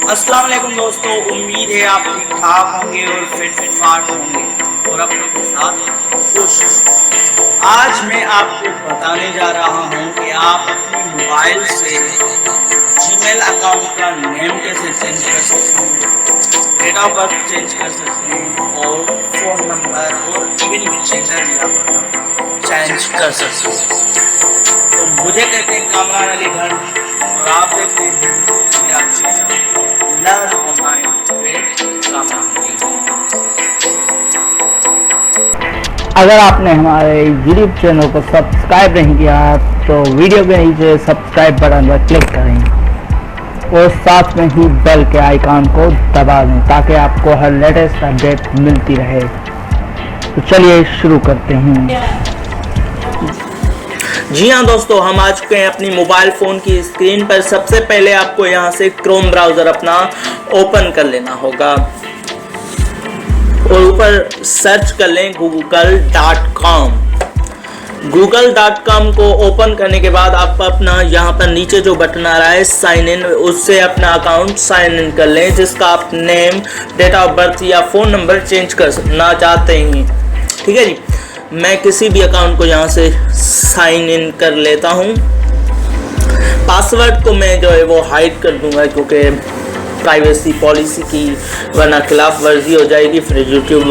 अस्सलाम वालेकुम दोस्तों, उम्मीद है आप ठीक ठाक होंगे और फिट फाट होंगे और अपने के साथ खुश। आज मैं आपको बताने जा रहा हूं कि आप अपने मोबाइल से जीमेल अकाउंट का नेम कैसे चेंज कर सकते हैं, डेट ऑफ बर्थ चेंज कर सकते हैं और फ़ोन नंबर और इवन जेंडर भी आप अपना चेंज कर सकते हैं। तो मुझे कहते हैं कामरान अली घर और आप देखते हैं मेरा channel learn online with Kamran Ali. अगर आपने हमारे यूट्यूब चैनल को सब्सक्राइब नहीं किया तो वीडियो के नीचे सब्सक्राइब बटन पर क्लिक करें और साथ में ही बेल के आइकॉन को दबा दें ताकि आपको हर लेटेस्ट अपडेट मिलती रहे। तो चलिए शुरू करते हैं। जी हाँ दोस्तों, हम आ चुके हैं अपनी मोबाइल फ़ोन की स्क्रीन पर। सबसे पहले आपको यहाँ से क्रोम ब्राउज़र अपना ओपन कर लेना होगा और ऊपर सर्च कर लें google.com। google.com को ओपन करने के बाद आप अपना यहाँ पर नीचे जो बटन आ रहा है साइन इन, उससे अपना अकाउंट साइन इन कर लें जिसका आप नेम, डेट ऑफ बर्थ या फ़ोन नंबर चेंज करना चाहते हैं। ठीक है जी, मैं किसी भी अकाउंट को यहाँ से साइन इन कर लेता हूँ। पासवर्ड को मैं जो है वो हाइड कर दूंगा क्योंकि प्राइवेसी पॉलिसी की वरना खिलाफ वर्जी हो जाएगी। फिर यूट्यूब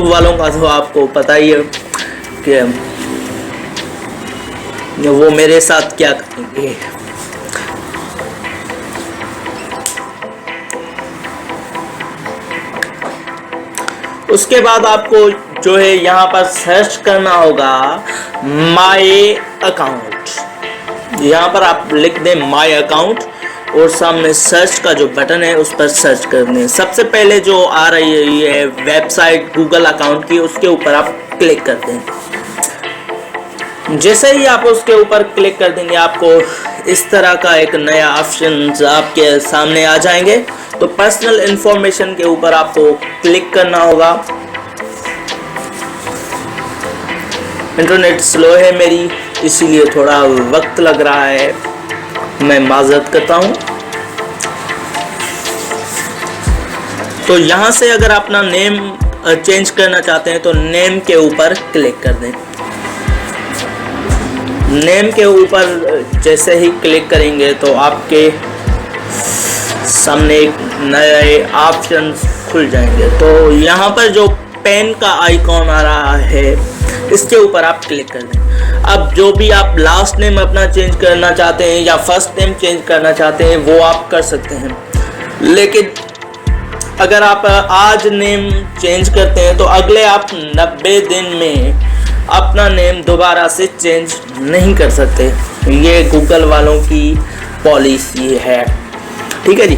वालों का तो आपको पता ही है कि वो मेरे साथ क्या करेंगे। उसके बाद आपको जो है यहाँ पर सर्च करना होगा माय अकाउंट। यहाँ पर आप लिख दें माय अकाउंट और सामने सर्च का जो बटन है उस पर सर्च कर दें। सबसे पहले जो आ रही है वेबसाइट गूगल अकाउंट की, उसके ऊपर आप क्लिक कर दें। जैसे ही आप उसके ऊपर क्लिक कर देंगे आपको इस तरह का एक नया ऑप्शन आपके सामने आ जाएंगे। तो पर्सनल इंफॉर्मेशन के ऊपर आपको क्लिक करना होगा। इंटरनेट स्लो है मेरी, इसीलिए थोड़ा वक्त लग रहा है, मैं माजरत करता हूँ। तो यहाँ से अगर अपना नेम चेंज करना चाहते हैं तो नेम के ऊपर क्लिक कर दें। नेम के ऊपर जैसे ही क्लिक करेंगे तो आपके सामने एक नए ऑप्शन खुल जाएंगे। तो यहाँ पर जो पेन का आइकॉन आ रहा है इसके ऊपर आप क्लिक कर दें। अब जो भी आप लास्ट नेम अपना चेंज करना चाहते हैं या फर्स्ट नेम चेंज करना चाहते हैं वो आप कर सकते हैं, लेकिन अगर आप आज नेम चेंज करते हैं तो अगले आप 90 दिन में अपना नेम दोबारा से चेंज नहीं कर सकते। ये गूगल वालों की पॉलिसी है। ठीक है जी,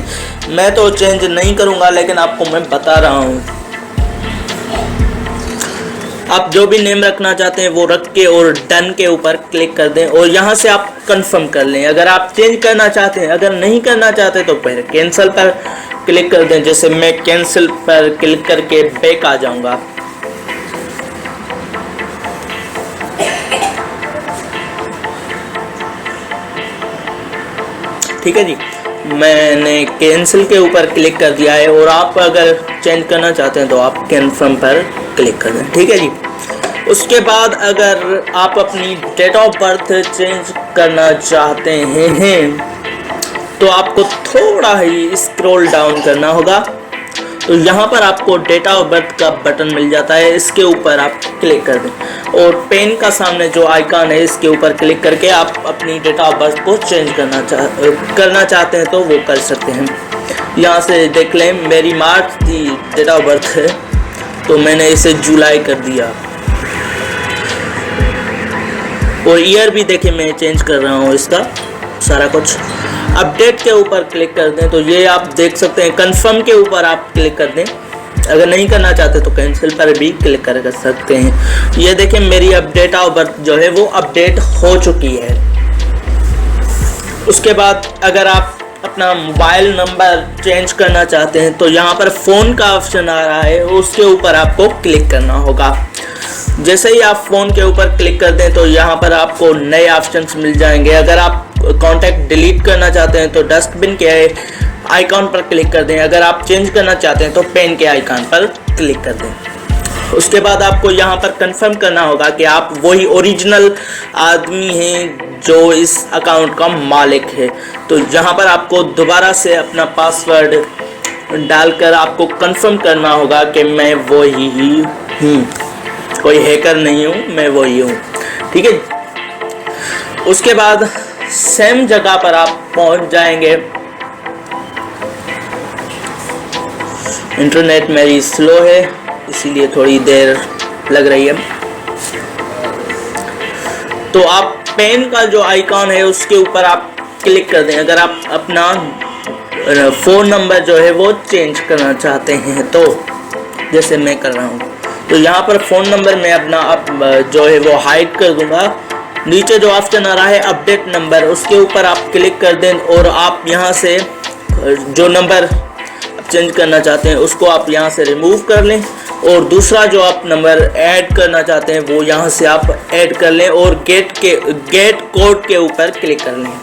मैं तो चेंज नहीं करूँगा लेकिन आपको मैं बता रहा हूँ। आप जो भी नेम रखना चाहते हैं वो रख के और डन के ऊपर क्लिक कर दें और यहाँ से आप कंफर्म कर लें अगर आप चेंज करना चाहते हैं। अगर नहीं करना चाहते तो फिर कैंसिल पर क्लिक कर दें। जैसे मैं कैंसिल पर क्लिक करके बैक आ जाऊँगा। ठीक है जी, मैंने कैंसिल के ऊपर क्लिक कर दिया है और आप अगर चेंज करना चाहते हैं तो आप कंफर्म पर क्लिक कर दें। ठीक है जी, उसके बाद अगर आप अपनी डेट ऑफ बर्थ चेंज करना चाहते हैं तो आपको थोड़ा ही स्क्रॉल डाउन करना होगा। तो यहाँ पर आपको डेट ऑफ बर्थ का बटन मिल जाता है, इसके ऊपर आप क्लिक कर दें और पेन का सामने जो आइकॉन है इसके ऊपर क्लिक करके आप अपनी डेट ऑफ बर्थ को चेंज करना चाहते हैं तो वो कर सकते हैं। यहाँ से देख लें मेरी मार्च की डेट ऑफ बर्थ है तो मैंने इसे जुलाई कर दिया और ईयर भी देखें मैं चेंज कर रहा हूँ इसका सारा कुछ। अपडेट के ऊपर क्लिक कर दें तो ये आप देख सकते हैं। कंफर्म के ऊपर आप क्लिक कर दें। अगर नहीं करना चाहते तो कैंसिल पर भी क्लिक कर सकते हैं। ये देखें मेरी अपडेट ऑफ बर्थ जो है वो अपडेट हो चुकी है। उसके बाद अगर आप अपना मोबाइल नंबर चेंज करना चाहते हैं तो यहाँ पर फ़ोन का ऑप्शन आ रहा है, उसके ऊपर आपको क्लिक करना होगा। जैसे ही आप फ़ोन के ऊपर क्लिक कर दें तो यहाँ पर आपको नए ऑप्शंस मिल जाएंगे। अगर आप कांटेक्ट डिलीट करना चाहते हैं तो डस्टबिन के आइकॉन पर क्लिक कर दें। अगर आप चेंज करना चाहते हैं तो पेन के आइकॉन पर क्लिक कर दें। उसके बाद आपको यहाँ पर कंफर्म करना होगा कि आप वही ओरिजिनल आदमी हैं जो इस अकाउंट का मालिक है। तो यहाँ पर आपको दोबारा से अपना पासवर्ड डालकर आपको कंफर्म करना होगा कि मैं वही ही हूँ, कोई हैकर नहीं हूँ, मैं वही हूँ। ठीक है। उसके बाद सेम जगह पर आप पहुँच जाएंगे। इंटरनेट मेरी स्लो है इसीलिए थोड़ी देर लग रही है। तो आप पेन का जो आइकॉन है उसके ऊपर आप क्लिक कर दें। अगर आप अपना फ़ोन नंबर जो है वो चेंज करना चाहते हैं तो जैसे मैं कर रहा हूँ, तो यहाँ पर फ़ोन नंबर मैं अपना जो है वो हाइड कर दूँगा। नीचे जो ऑप्शन आ रहा है अपडेट नंबर, उसके ऊपर आप क्लिक कर दें और आप यहाँ से जो नंबर चेंज करना चाहते हैं उसको आप यहाँ से रिमूव कर लें और दूसरा जो आप नंबर ऐड करना चाहते हैं वो यहाँ से आप ऐड कर लें और गेट कोड के ऊपर क्लिक कर लें।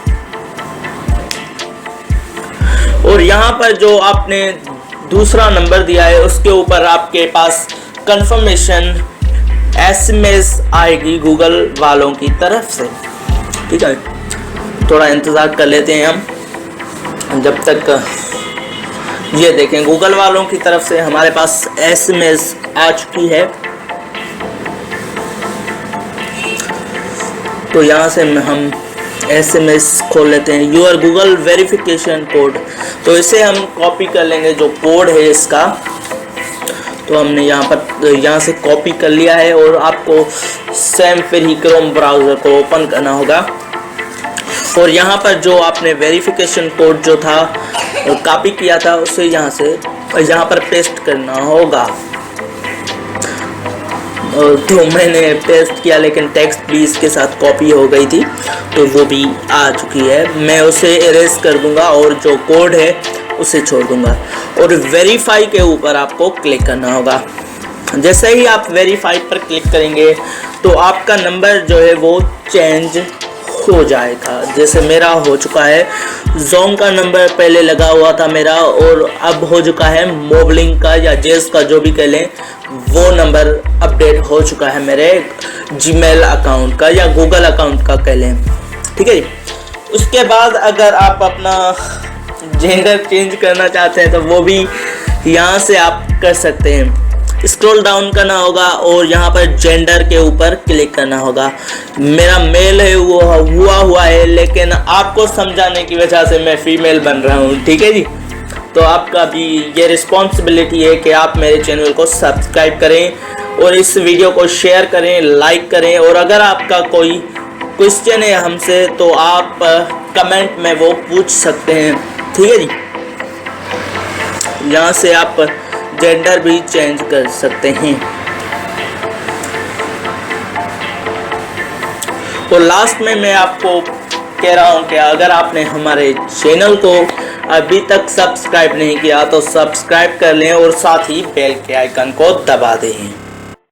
और यहाँ पर जो आपने दूसरा नंबर दिया है उसके ऊपर आपके पास कंफर्मेशन SMS आएगी गूगल वालों की तरफ से। ठीक है, थोड़ा इंतज़ार कर लेते हैं हम जब तक। ये देखें गूगल वालों की तरफ से हमारे पास SMS आ चुकी है। तो यहाँ से हम SMS खोल लेते हैं, यूर गूगल वेरिफिकेशन कोड। तो इसे हम कॉपी कर लेंगे, जो कोड है इसका। तो हमने यहाँ से कॉपी कर लिया है और आपको सेम फिर ही क्रोम ब्राउज़र को ओपन करना होगा और यहाँ पर जो आपने वेरिफिकेशन कोड जो था कॉपी किया था उसे यहाँ पर पेस्ट करना होगा। तो मैंने पेस्ट किया लेकिन टेक्स्ट भी इसके साथ कॉपी हो गई थी तो वो भी आ चुकी है। मैं उसे इरेज कर दूंगा और जो कोड है उसे छोड़ दूंगा और वेरीफाई के ऊपर आपको क्लिक करना होगा। जैसे ही आप वेरीफाई पर क्लिक करेंगे तो आपका नंबर जो है वो चेंज हो जाएगा। जैसे मेरा हो चुका है, जोंग का नंबर पहले लगा हुआ था मेरा और अब हो चुका है मोबलिंग का या जेस का जो भी कह लें, वो नंबर अपडेट हो चुका है मेरे जीमेल अकाउंट का या गूगल अकाउंट का कह लें। ठीक है जी। उसके बाद अगर आप अपना जेंडर चेंज करना चाहते हैं तो वो भी यहाँ से आप कर सकते हैं। स्क्रॉल डाउन करना होगा और यहाँ पर जेंडर के ऊपर क्लिक करना होगा। मेरा मेल है वो हुआ है लेकिन आपको समझाने की वजह से मैं फीमेल बन रहा हूँ। ठीक है जी। तो आपका भी ये रिस्पॉन्सिबिलिटी है कि आप मेरे चैनल को सब्सक्राइब करें और इस वीडियो को शेयर करें, लाइक करें और अगर आपका कोई क्वेश्चन है हमसे तो आप कमेंट में वो पूछ सकते हैं। ठीक है जी। यहाँ से आप जेंडर भी चेंज कर सकते हैं। तो लास्ट में मैं आपको कह रहा हूँ कि अगर आपने हमारे चैनल को अभी तक सब्सक्राइब नहीं किया तो सब्सक्राइब कर लें और साथ ही बेल के आइकन को दबा दें।